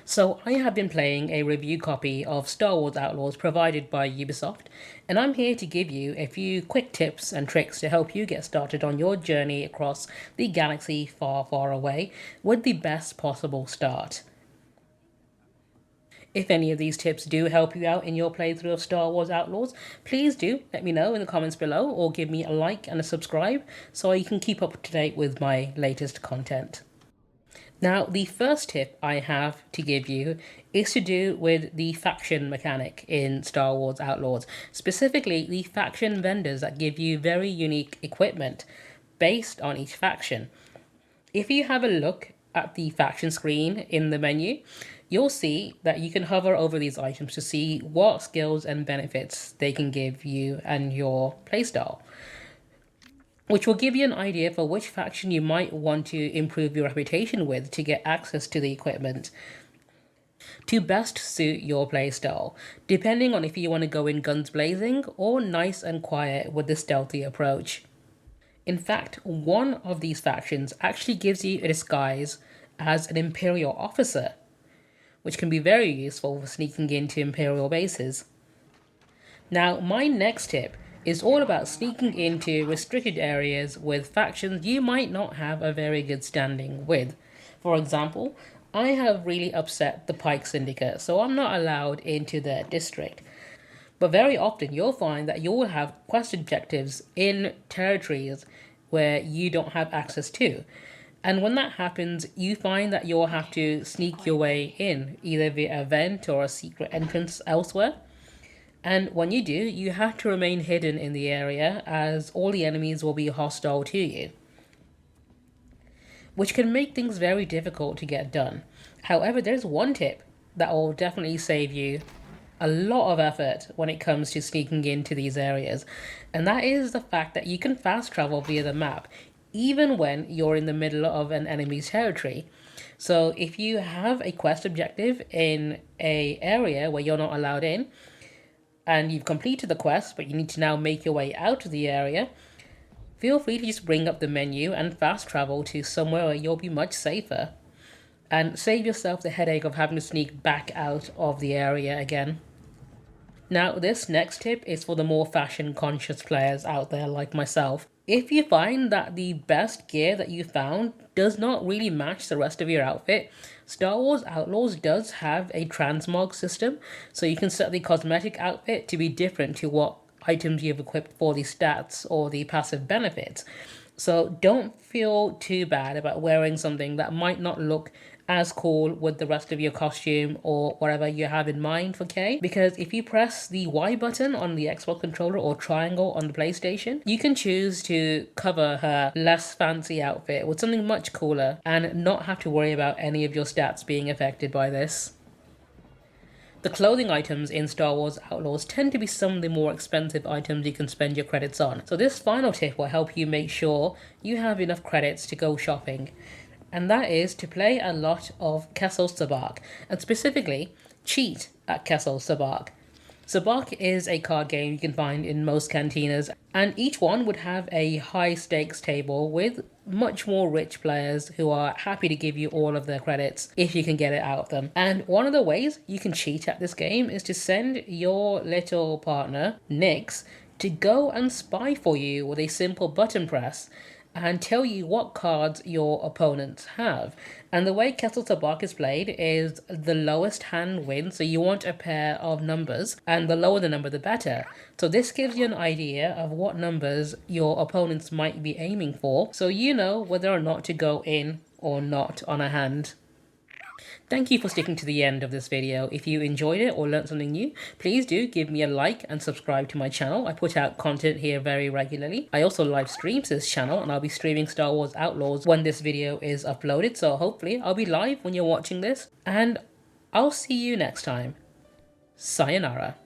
So I have been playing a review copy of Star Wars Outlaws provided by Ubisoft, and I'm here to give you a few quick tips and tricks to help you get started on your journey across the galaxy far, far away with the best possible start. If any of these tips do help you out in your playthrough of Star Wars Outlaws, please do let me know in the comments below or give me a like and a subscribe so you can keep up to date with my latest content. Now, the first tip I have to give you is to do with the faction mechanic in Star Wars Outlaws, specifically the faction vendors that give you very unique equipment based on each faction. If you have a look at the faction screen in the menu, you'll see that you can hover over these items to see what skills and benefits they can give you and your playstyle, which will give you an idea for which faction you might want to improve your reputation with to get access to the equipment to best suit your playstyle, depending on if you want to go in guns blazing or nice and quiet with the stealthy approach. In fact, one of these factions actually gives you a disguise as an Imperial officer, which can be very useful for sneaking into Imperial bases. Now, my next tip is all about sneaking into restricted areas with factions you might not have a very good standing with. For example, I have really upset the Pike Syndicate, so I'm not allowed into their district. But very often you'll find that you'll have quest objectives in territories where you don't have access to. And when that happens, you find that you'll have to sneak your way in, either via a vent or a secret entrance elsewhere. And when you do, you have to remain hidden in the area as all the enemies will be hostile to you, which can make things very difficult to get done. However, there's one tip that will definitely save you a lot of effort when it comes to sneaking into these areas, and that is the fact that you can fast travel via the map, even when you're in the middle of an enemy's territory. So if you have a quest objective in an area where you're not allowed in, and you've completed the quest, but you need to now make your way out of the area, feel free to just bring up the menu and fast travel to somewhere where you'll be much safer, and save yourself the headache of having to sneak back out of the area again. Now, this next tip is for the more fashion-conscious players out there like myself. If you find that the best gear that you found does not really match the rest of your outfit, Star Wars Outlaws does have a Transmog system, so you can set the cosmetic outfit to be different to what items you've equipped for the stats or the passive benefits. So don't feel too bad about wearing something that might not look as cool with the rest of your costume or whatever you have in mind for Kay, because if you press the Y button on the Xbox controller or triangle on the PlayStation, you can choose to cover her less fancy outfit with something much cooler and not have to worry about any of your stats being affected by this. The clothing items in Star Wars Outlaws tend to be some of the more expensive items you can spend your credits on, so this final tip will help you make sure you have enough credits to go shopping, and that is to play a lot of Kessel Sabacc, and specifically cheat at Kessel Sabacc. Sabacc is a card game you can find in most cantinas, and each one would have a high stakes table with much more rich players who are happy to give you all of their credits if you can get it out of them. And one of the ways you can cheat at this game is to send your little partner, Nix, to go and spy for you with a simple button press and tell you what cards your opponents have. And the way Kessel Sabacc is played is the lowest hand wins, so you want a pair of numbers, and the lower the number the better. So this gives you an idea of what numbers your opponents might be aiming for, so you know whether or not to go in or not on a hand. Thank you for sticking to the end of this video. If you enjoyed it or learned something new, please do give me a like and subscribe to my channel. I put out content here very regularly. I also live stream to this channel, and I'll be streaming Star Wars Outlaws when this video is uploaded, so hopefully I'll be live when you're watching this, and I'll see you next time. Sayonara.